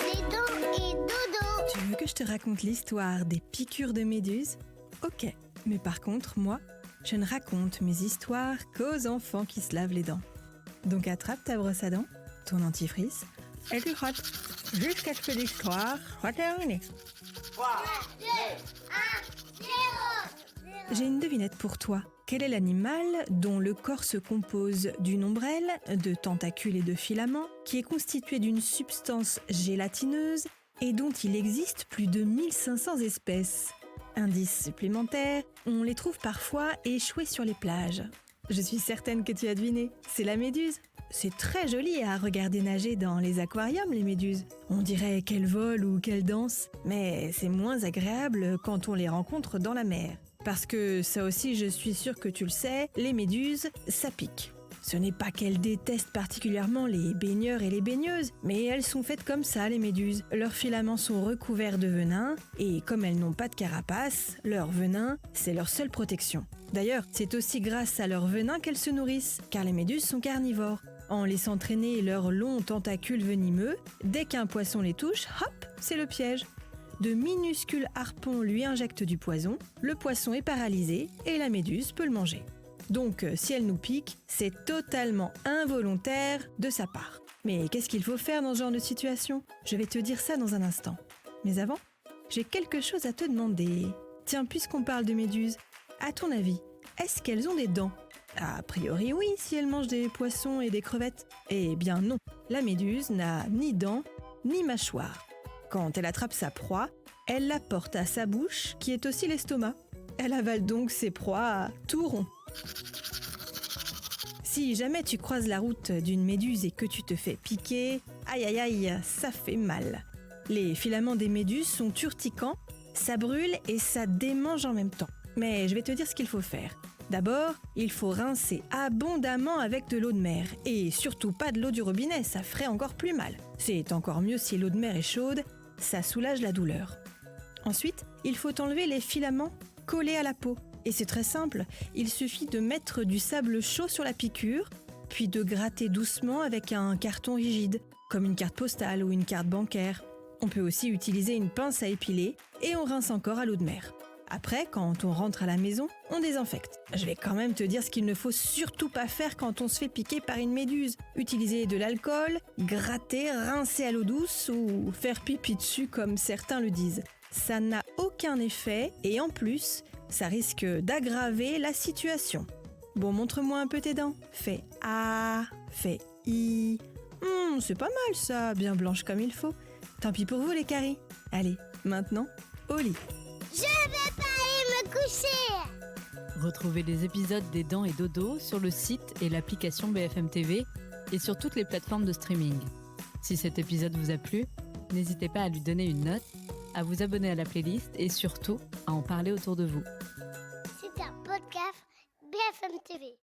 Et dodo. Tu veux que je te raconte l'histoire des piqûres de méduses ? Ok, mais par contre, moi, je ne raconte mes histoires qu'aux enfants qui se lavent les dents. Donc attrape ta brosse à dents, ton dentifrice, et tu frottes jusqu'à ce que l'histoire soit terminée. 3, 2, 1, 0. J'ai une devinette pour toi. Quel est l'animal dont le corps se compose d'une ombrelle, de tentacules et de filaments, qui est constitué d'une substance gélatineuse et dont il existe plus de 1500 espèces ? Indice supplémentaire, on les trouve parfois échoués sur les plages. Je suis certaine que tu as deviné, c'est la méduse. C'est très joli à regarder nager dans les aquariums, les méduses. On dirait qu'elles volent ou qu'elles dansent, mais c'est moins agréable quand on les rencontre dans la mer. Parce que ça aussi, je suis sûre que tu le sais, les méduses, ça pique. Ce n'est pas qu'elles détestent particulièrement les baigneurs et les baigneuses, mais elles sont faites comme ça, les méduses. Leurs filaments sont recouverts de venin, et comme elles n'ont pas de carapace, leur venin, c'est leur seule protection. D'ailleurs, c'est aussi grâce à leur venin qu'elles se nourrissent, car les méduses sont carnivores. En laissant traîner leurs longs tentacules venimeux, dès qu'un poisson les touche, hop, c'est le piège. De minuscules harpons lui injectent du poison, le poisson est paralysé et la méduse peut le manger. Donc, si elle nous pique, c'est totalement involontaire de sa part. Mais qu'est-ce qu'il faut faire dans ce genre de situation ? Je vais te dire ça dans un instant. Mais avant, j'ai quelque chose à te demander. Tiens, puisqu'on parle de méduses, à ton avis, est-ce qu'elles ont des dents ? A priori oui, si elles mangent des poissons et des crevettes. Eh bien non, la méduse n'a ni dents, ni mâchoire. Quand elle attrape sa proie, elle la porte à sa bouche, qui est aussi l'estomac. Elle avale donc ses proies tout rond. Si jamais tu croises la route d'une méduse et que tu te fais piquer, aïe aïe aïe, ça fait mal. Les filaments des méduses sont urticants, ça brûle et ça démange en même temps. Mais je vais te dire ce qu'il faut faire. D'abord, il faut rincer abondamment avec de l'eau de mer. Et surtout pas de l'eau du robinet, ça ferait encore plus mal. C'est encore mieux si l'eau de mer est chaude, ça soulage la douleur. Ensuite, il faut enlever les filaments collés à la peau. Et c'est très simple, il suffit de mettre du sable chaud sur la piqûre, puis de gratter doucement avec un carton rigide, comme une carte postale ou une carte bancaire. On peut aussi utiliser une pince à épiler et on rince encore à l'eau de mer. Après, quand on rentre à la maison, on désinfecte. Je vais quand même te dire ce qu'il ne faut surtout pas faire quand on se fait piquer par une méduse. Utiliser de l'alcool, gratter, rincer à l'eau douce ou faire pipi dessus comme certains le disent. Ça n'a aucun effet et en plus, ça risque d'aggraver la situation. Bon, montre-moi un peu tes dents. Fais A, fais I. C'est pas mal ça, bien blanche comme il faut. Tant pis pour vous les caries. Allez, maintenant, au lit. Je vais pas aller me coucher. Retrouvez les épisodes des Dents et Dodo sur le site et l'application BFM TV et sur toutes les plateformes de streaming. Si cet épisode vous a plu, n'hésitez pas à lui donner une note, à vous abonner à la playlist et surtout à en parler autour de vous. C'est un podcast BFM TV.